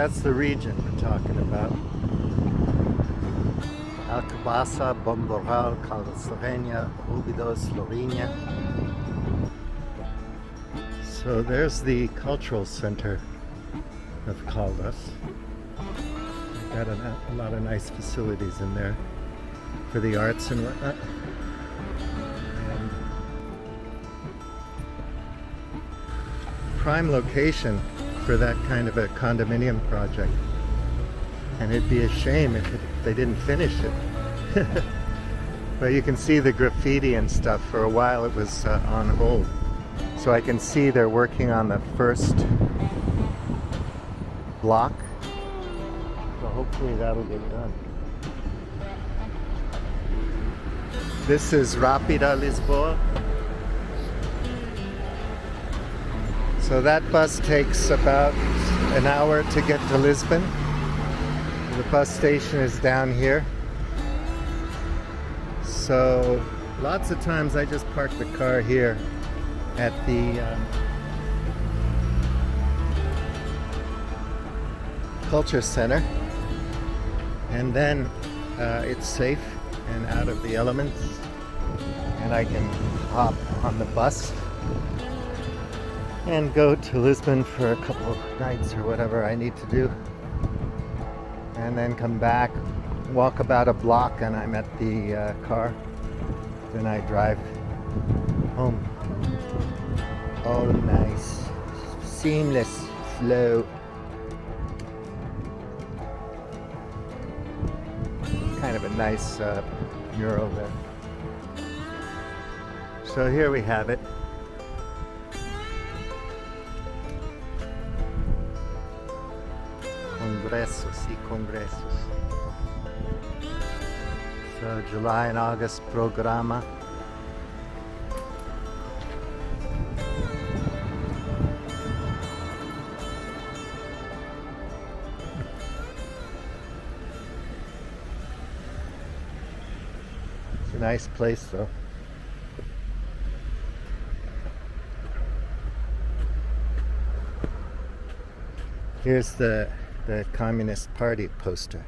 that's the region we're talking about. Alcobaça, Bomboral, Caldas da Rainha, Óbidos, Lourinhã. So there's the cultural center of Caldas. Got a lot of nice facilities in there for the arts and whatnot. And prime location for that kind of a condominium project. And it'd be a shame if they didn't finish it. But you can see the graffiti and stuff. For a while it was on hold. So I can see they're working on the first block. So hopefully that'll get done. This is Rápida Lisboa. So that bus takes about an hour to get to Lisbon. The bus station is down here. So lots of times I just park the car here at the culture center, and then it's safe and out of the elements, and I can hop on the bus and go to Lisbon for a couple of nights or whatever I need to do, and then come back, walk about a block, and I'm at the car. Then I drive home. Oh, nice. Seamless flow. Kind of a nice mural there. So here we have it. Congressos y congressos. So July and August programa. It's a nice place though. Here's the Communist Party poster.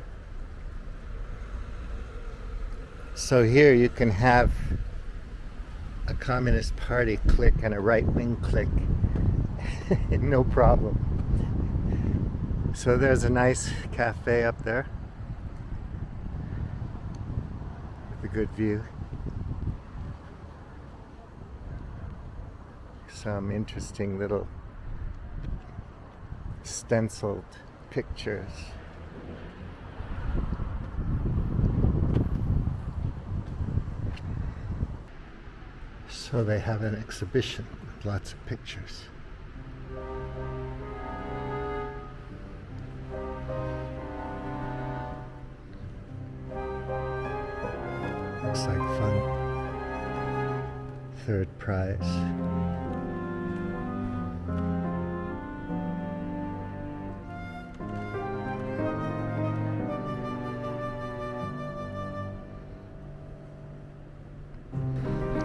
So here you can have a Communist Party clique and a right-wing clique. No problem. So there's a nice cafe up there with a good view. Some interesting little stenciled pictures. So they have an exhibition with lots of pictures. Looks like fun. Third prize.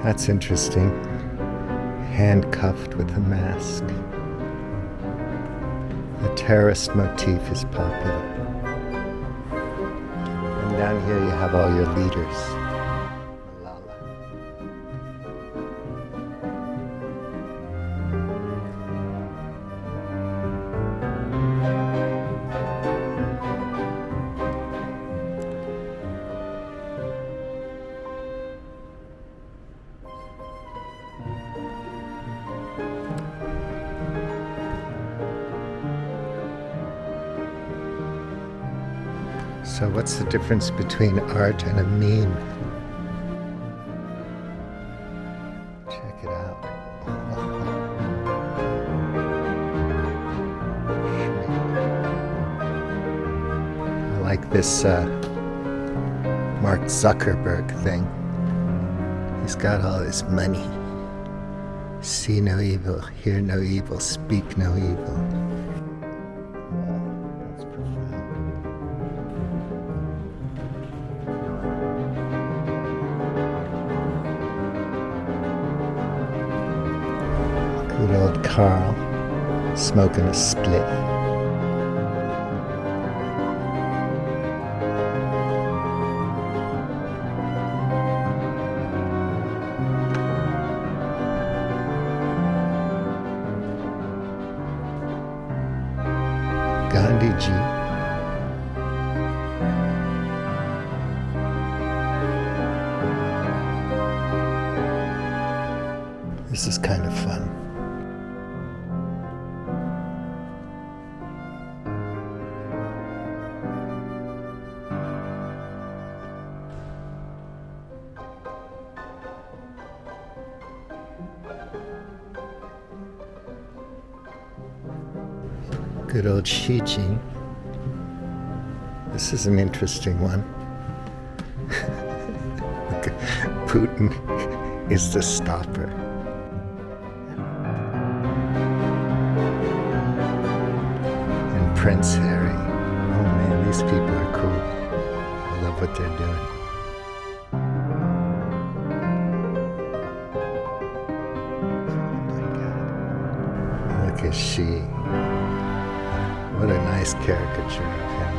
That's interesting. Handcuffed with a mask. The terrorist motif is popular. And down here you have all your leaders. Malala. So what's the difference between art and a meme? Check it out. I like this Mark Zuckerberg thing. He's got all this money. See no evil, hear no evil, speak no evil. Good old Carl, smoking a spliff. G. This is kind of fun. Good old Shiji. This is an interesting one. Putin is the stopper. And Prince Harry. Oh man, these people are cool. I love what they're doing. Oh my God. Look at she. What a nice caricature of him.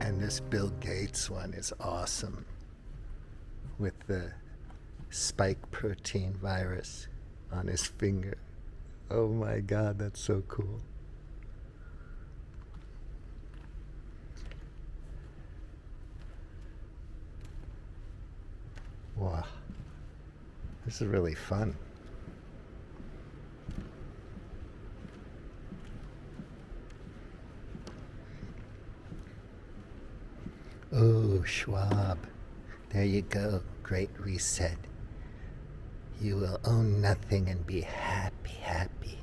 And this Bill Gates one is awesome. With the spike protein virus on his finger. Oh my God, that's so cool. Wow. This is really fun. Oh, Schwab. There you go. Great reset. You will own nothing and be happy, happy.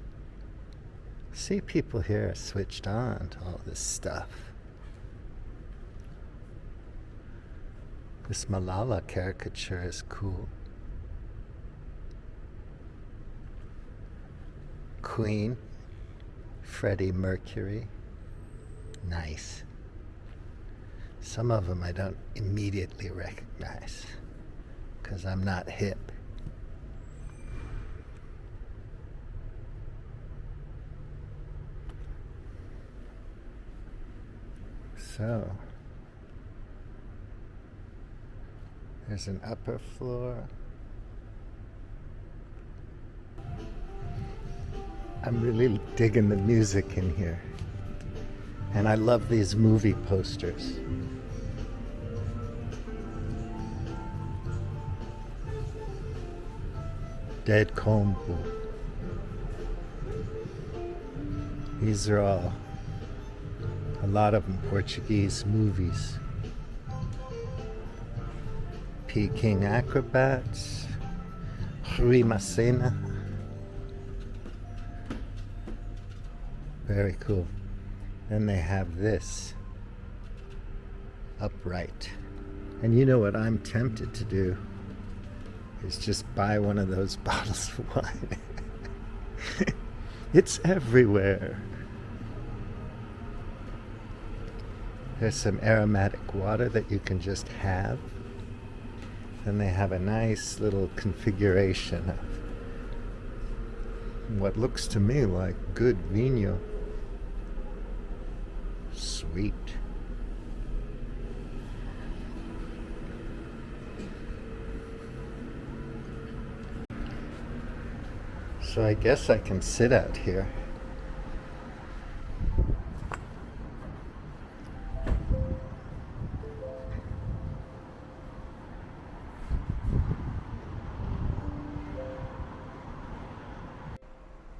See, people here are switched on to all this stuff. This Malala caricature is cool. Queen, Freddie Mercury. Nice. Some of them I don't immediately recognize because I'm not hip. So, there's an upper floor. I'm really digging the music in here. And I love these movie posters. Dead Combo. These are all, a lot of them Portuguese movies. Peking Acrobats, Rui Macena. Very cool. Then they have this, Upright. And you know what I'm tempted to do is just buy one of those bottles of wine. It's everywhere. There's some aromatic water that you can just have. Then they have a nice little configuration of what looks to me like good vino. Sweet. So I guess I can sit out here.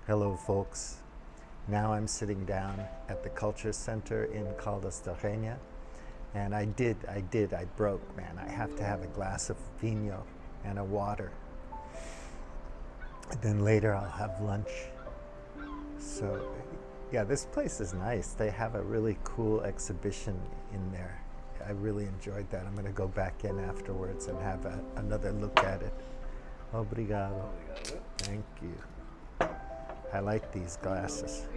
Hello folks. Now I'm sitting down at the Culture Center in Caldas da Rainha, and I broke, man. I have to have a glass of vino and a water. And then later I'll have lunch. So yeah, this place is nice. They have a really cool exhibition in there. I really enjoyed that. I'm gonna go back in afterwards and have another look at it. Obrigado. Thank you. I like these glasses.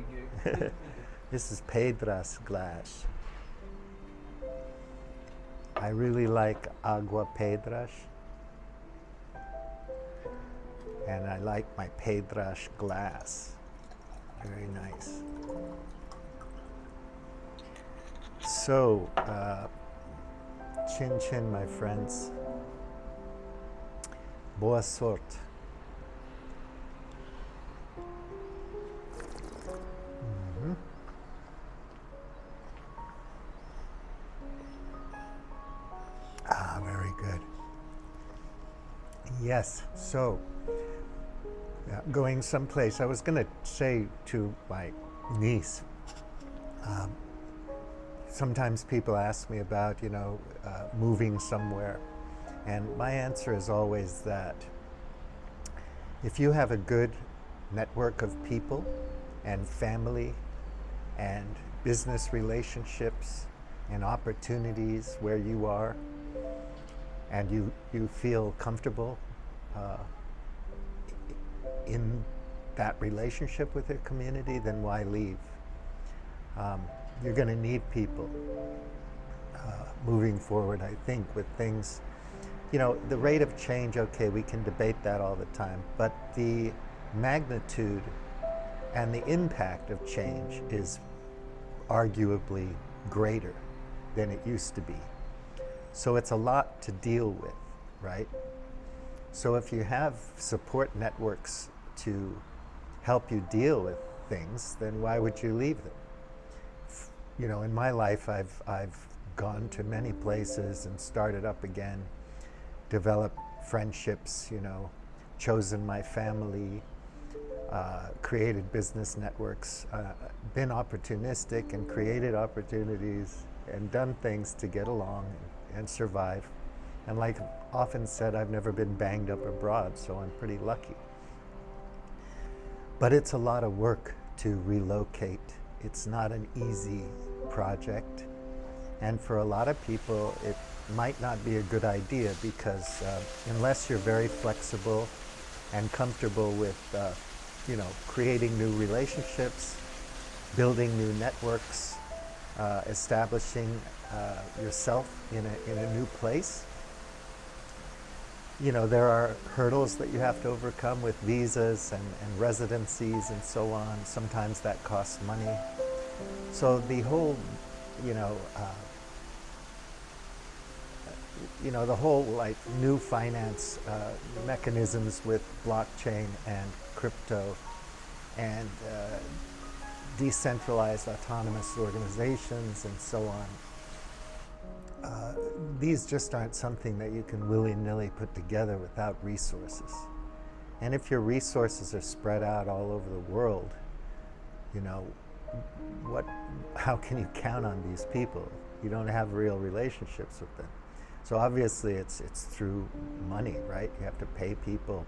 This is Pedra's glass. I really like Agua Pedras. And I like my Pedras glass. Very nice. So, chin chin, my friends. Boa sorte. Yes, so going someplace, I was going to say to my niece, sometimes people ask me about, moving somewhere. And my answer is always that if you have a good network of people and family and business relationships and opportunities where you are, and you feel comfortable in that relationship with your community, then why leave? You're going to need people moving forward, I think, with things. The rate of change, okay, we can debate that all the time, but the magnitude and the impact of change is arguably greater than it used to be. So it's a lot to deal with, right? So if you have support networks to help you deal with things, then why would you leave them? In my life, I've gone to many places and started up again, developed friendships, chosen my family, created business networks, been opportunistic and created opportunities and done things to get along and survive. And like often said, I've never been banged up abroad, so I'm pretty lucky. But it's a lot of work to relocate. It's not an easy project. And for a lot of people, it might not be a good idea because unless you're very flexible and comfortable with, creating new relationships, building new networks, establishing yourself in a new place, there are hurdles that you have to overcome with visas and residencies and so on. Sometimes that costs money. So the whole, the whole like new finance mechanisms with blockchain and crypto and decentralized autonomous organizations and so on. These just aren't something that you can willy-nilly put together without resources. And if your resources are spread out all over the world, how can you count on these people? You don't have real relationships with them. So obviously it's through money, right? You have to pay people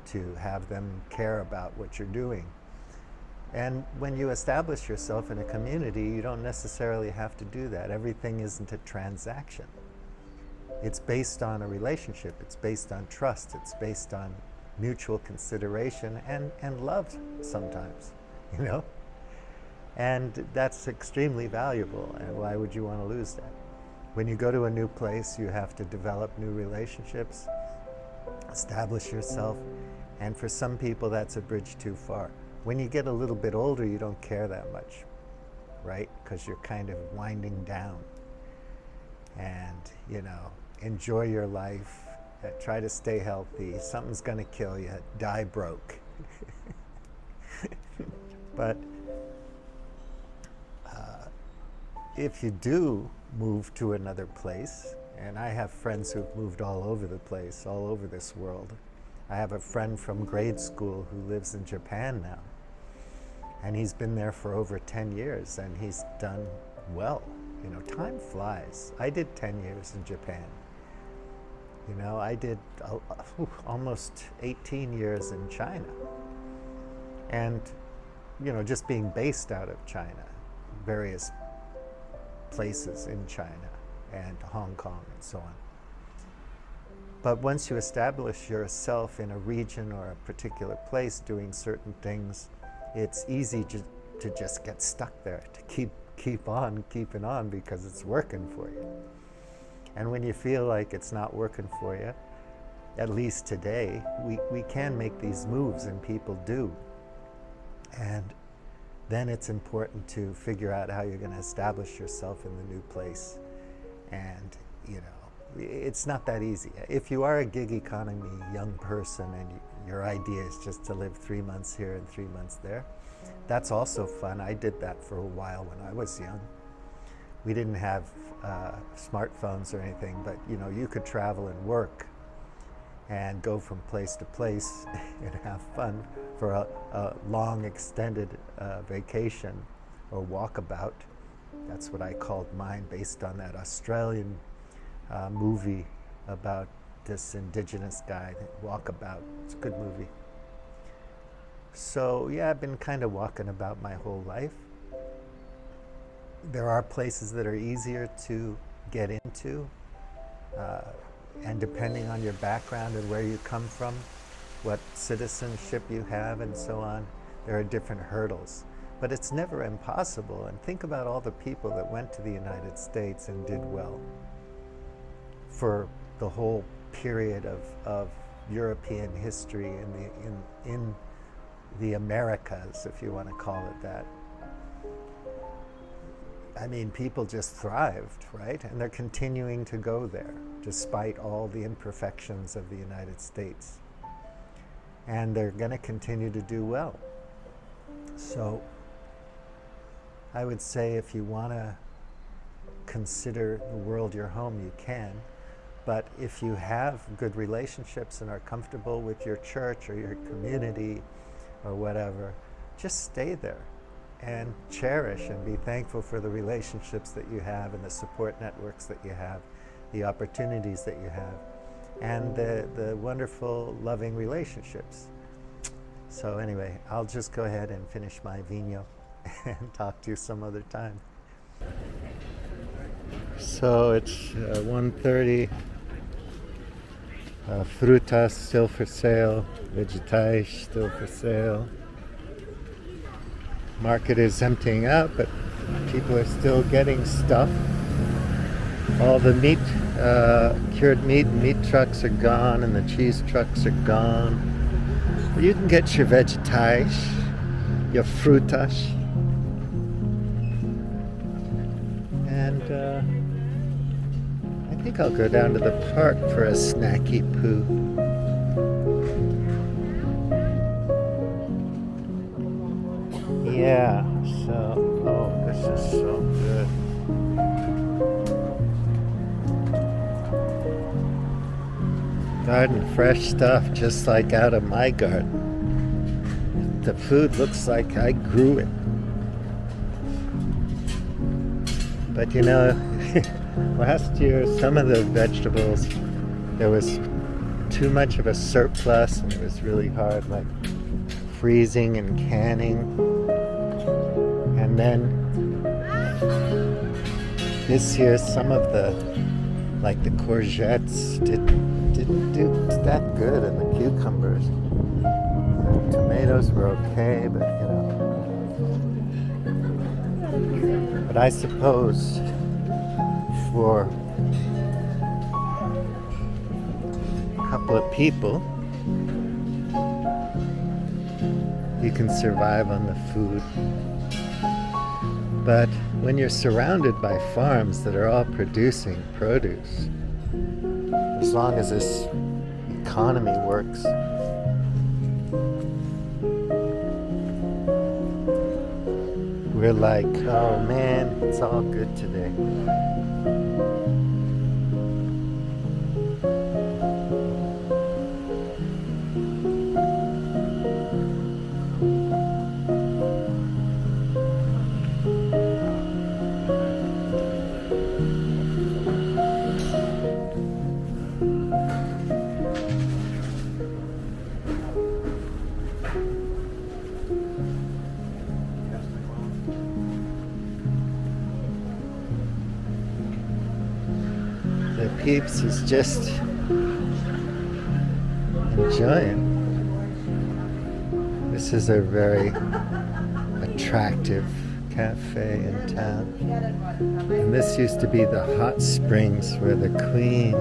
to have them care about what you're doing. And when you establish yourself in a community, you don't necessarily have to do that. Everything isn't a transaction. It's based on a relationship. It's based on trust. It's based on mutual consideration and love sometimes, And that's extremely valuable. And why would you want to lose that? When you go to a new place, you have to develop new relationships, establish yourself. And for some people, that's a bridge too far. When you get a little bit older, you don't care that much, right? Because you're kind of winding down. And, enjoy your life, try to stay healthy. Something's going to kill you, die broke. But if you do move to another place, and I have friends who've moved all over the place, all over this world. I have a friend from grade school who lives in Japan now. And he's been there for over 10 years and he's done well. Time flies. I did 10 years in Japan. I did almost 18 years in China. And, just being based out of China, various places in China and Hong Kong and so on. But once you establish yourself in a region or a particular place doing certain things, it's easy to just get stuck there, to keep on keeping on because it's working for you. And when you feel like it's not working for you, at least today, we can make these moves and people do. And then it's important to figure out how you're going to establish yourself in the new place. And, it's not that easy. If you are a gig economy young person and your idea is just to live 3 months here and 3 months there, that's also fun. I did that for a while when I was young. We didn't have smartphones or anything, but you could travel and work and go from place to place and have fun for a long extended vacation or walkabout. That's what I called mine, based on that Australian movie about this indigenous guy, Walkabout. It's a good movie. So yeah, I've been kind of walking about my whole life. There are places that are easier to get into, and depending on your background and where you come from, what citizenship you have and so on, there are different hurdles. But it's never impossible. And think about all the people that went to the United States and did well for the whole period of European history in the Americas, if you want to call it that. I mean, people just thrived, right? And they're continuing to go there, despite all the imperfections of the United States. And they're going to continue to do well. So I would say if you want to consider the world your home, you can. But if you have good relationships and are comfortable with your church or your community or whatever, just stay there and cherish and be thankful for the relationships that you have and the support networks that you have, the opportunities that you have, and the wonderful, loving relationships. So anyway, I'll just go ahead and finish my vino and talk to you some other time. So it's 1:30. Frutas still for sale, vegetais still for sale. Market is emptying out, but people are still getting stuff. All the meat, cured meat and meat trucks are gone, and the cheese trucks are gone. But you can get your vegetais, your frutas. And I think I'll go down to the park for a snacky poo. Yeah, so, oh, this is so good. Garden fresh stuff, just like out of my garden. The food looks like I grew it. But you know, last year some of the vegetables, there was too much of a surplus and it was really hard, like freezing and canning. And then this year some of the, like the courgettes didn't do that good, and the cucumbers. The tomatoes were okay, but you know. But I suppose for a couple of people, you can survive on the food. But when you're surrounded by farms that are all producing produce, as long as this economy works, we're like, oh man, it's all good today. The peeps is just enjoying. This is a very attractive cafe in town. And this used to be the hot springs where the queen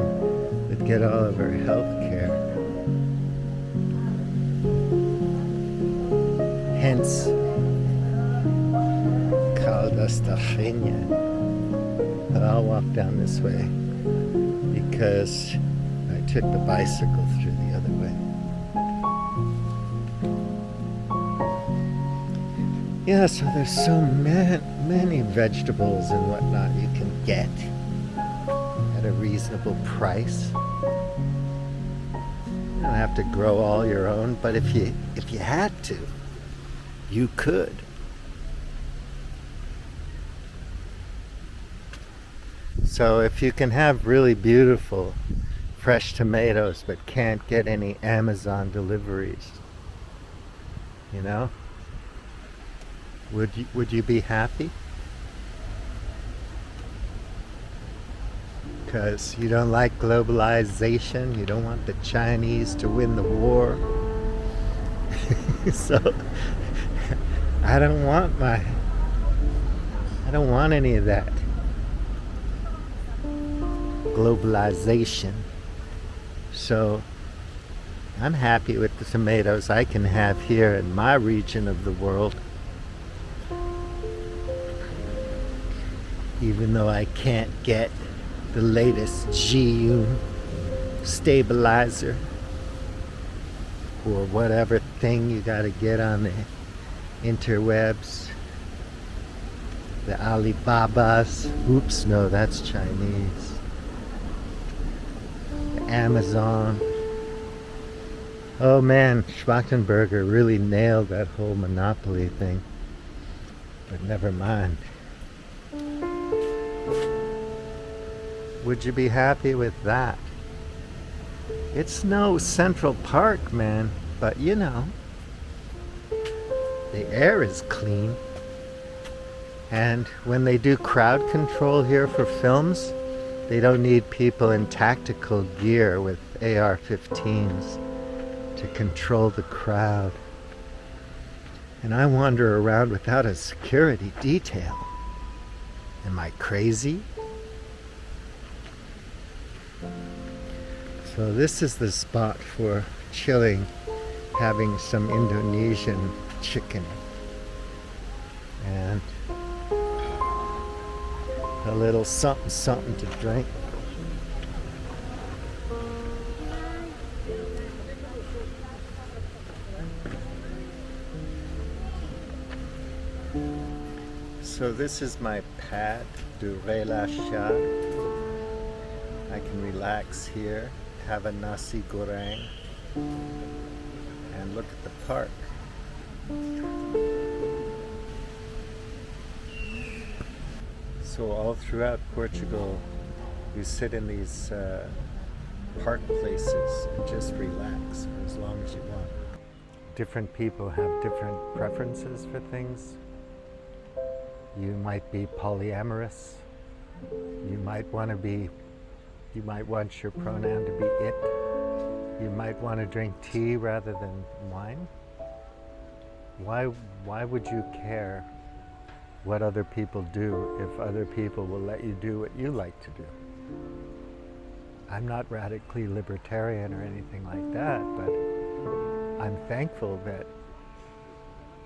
would get all of her health care. Hence, Caldas da Rainha. But I'll walk down this way because I took the bicycle through the other way. Yeah, so there's so many vegetables and whatnot you can get at a reasonable price. You don't have to grow all your own, but if you had to, you could. So if you can have really beautiful fresh tomatoes but can't get any Amazon deliveries, you know, would you be happy? Because you don't like globalization, you don't want the Chinese to win the war. So I don't want any of that globalization. So I'm happy with the tomatoes I can have here in my region of the world, even though I can't get the latest GU stabilizer or whatever thing you gotta get on the interwebs, the Alibabas. Oops, no, that's Chinese. The Amazon. Oh man, Schmachtenberger really nailed that whole monopoly thing. But never mind. Would you be happy with that? It's no Central Park, man, but you know, the air is clean. And when they do crowd control here for films, they don't need people in tactical gear with AR-15s to control the crowd. And I wander around without a security detail. Am I crazy? So this is the spot for chilling, having some Indonesian chicken and a little something to drink. So this is my pad de relâchage. I can relax here, have a nasi goreng, and look at the park. So all throughout Portugal, you sit in these park places and just relax for as long as you want. Different people have different preferences for things. You might be polyamorous. You might want your pronoun to be it. You might want to drink tea rather than wine. Why would you care what other people do if other people will let you do what you like to do? I'm not radically libertarian or anything like that, but I'm thankful that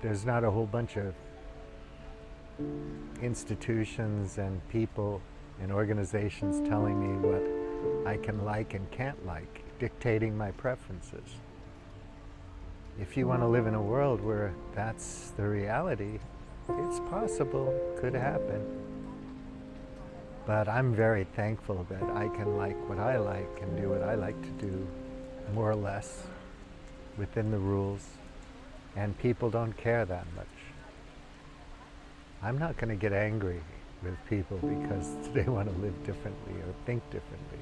there's not a whole bunch of institutions and people and organizations telling me what I can like and can't like, dictating my preferences. If you want to live in a world where that's the reality, it's possible, could happen. But I'm very thankful that I can like what I like and do what I like to do, more or less, within the rules, and people don't care that much. I'm not going to get angry with people because they want to live differently or think differently.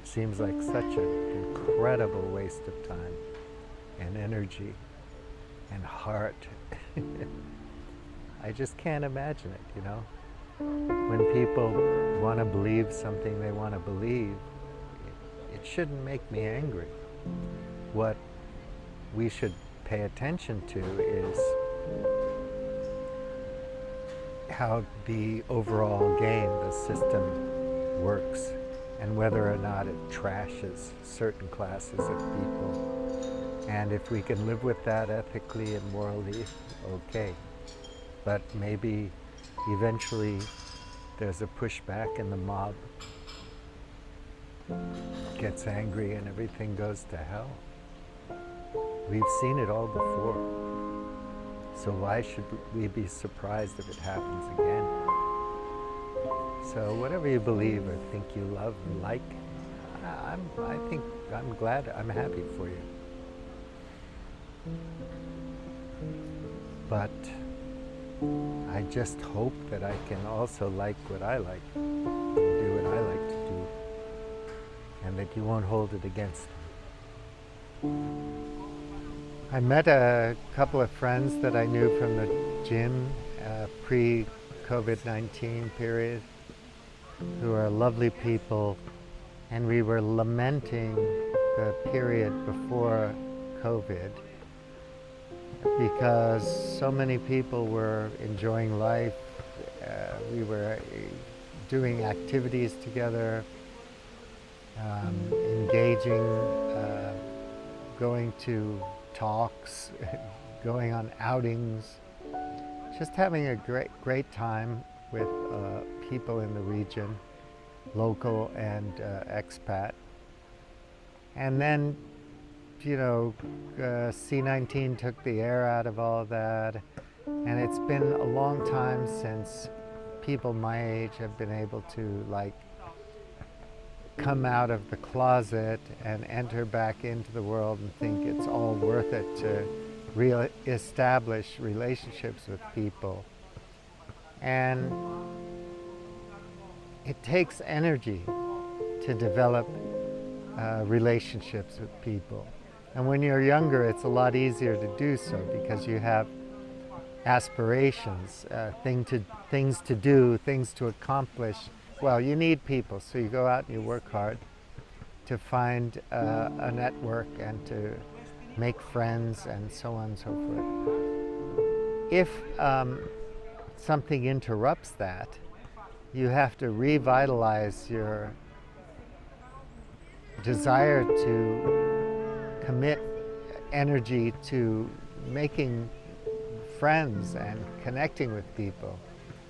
It seems like such an incredible waste of time and energy and heart. I just can't imagine it, you know? When people want to believe something they want to believe, it shouldn't make me angry. What we should pay attention to is how the overall game, the system works, and whether or not it trashes certain classes of people. And if we can live with that ethically and morally, okay. But maybe eventually there's a pushback and the mob gets angry and everything goes to hell. We've seen it all before. So why should we be surprised if it happens again? So whatever you believe or think you love and like, I think I'm glad, I'm happy for you. But I just hope that I can also like what I like, and do what I like to do, and that you won't hold it against me. I met a couple of friends that I knew from the gym pre-COVID-19 period, who are lovely people, and we were lamenting the period before COVID because so many people were enjoying life. We were doing activities together, engaging, going to talks, going on outings, just having a great time with people in the region, local and expat. And then, you know, C-19 took the air out of all of that, and it's been a long time since people my age have been able to like come out of the closet and enter back into the world and think it's all worth it to establish relationships with people. And it takes energy to develop relationships with people. And when you're younger, it's a lot easier to do so because you have aspirations, things to do, things to accomplish. Well, you need people, so you go out and you work hard to find a network and to make friends and so on and so forth. If something interrupts that, you have to revitalize your desire to commit energy to making friends and connecting with people.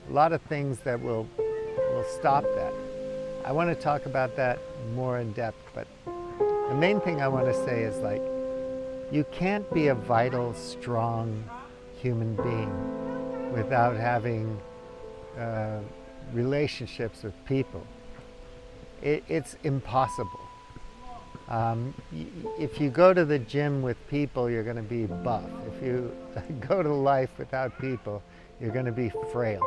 A lot of things that will stop that. I want to talk about that more in depth, but the main thing I want to say is like, you can't be a vital, strong human being without having relationships with people. It's impossible. If you go to the gym with people, you're going to be buff. If you go to life without people, you're going to be frail.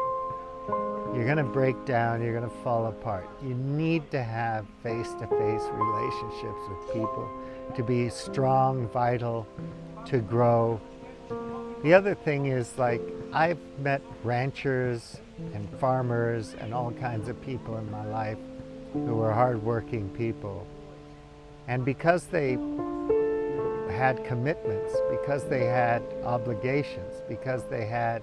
You're going to break down, you're going to fall apart. You need to have face-to-face relationships with people to be strong, vital, to grow. The other thing is, like, I've met ranchers and farmers and all kinds of people in my life who were hardworking people. And because they had commitments, because they had obligations, because they had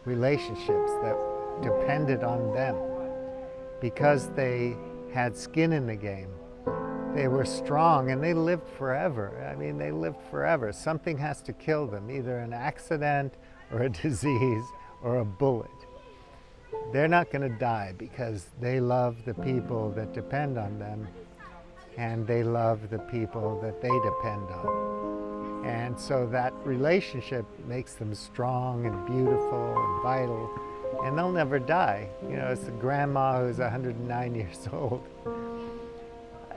relationships that depended on them, because they had skin in the game, they were strong and they lived forever. I mean, they lived forever. Something has to kill them, either an accident or a disease or a bullet. They're not going to die because they love the people that depend on them, and they love the people that they depend on. And so that relationship makes them strong and beautiful and vital, and they'll never die. You know, it's the grandma who's 109 years old.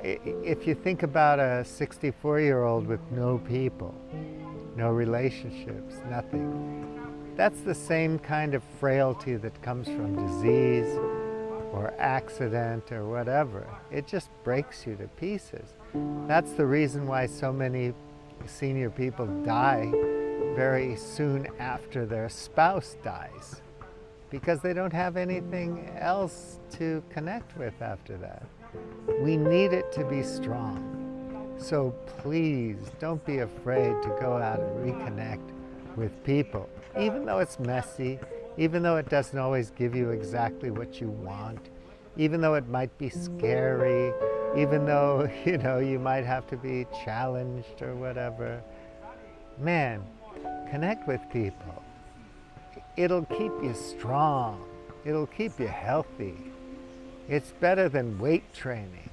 If you think about a 64-year-old with no people, no relationships, nothing, that's the same kind of frailty that comes from disease or accident or whatever. It just breaks you to pieces. That's the reason why so many senior people die very soon after their spouse dies, because they don't have anything else to connect with after that. We need it to be strong. So please don't be afraid to go out and reconnect with people, even though it's messy, even though it doesn't always give you exactly what you want, even though it might be scary, even though, you know, you might have to be challenged or whatever. Man, connect with people. It'll keep you strong. It'll keep you healthy. It's better than weight training.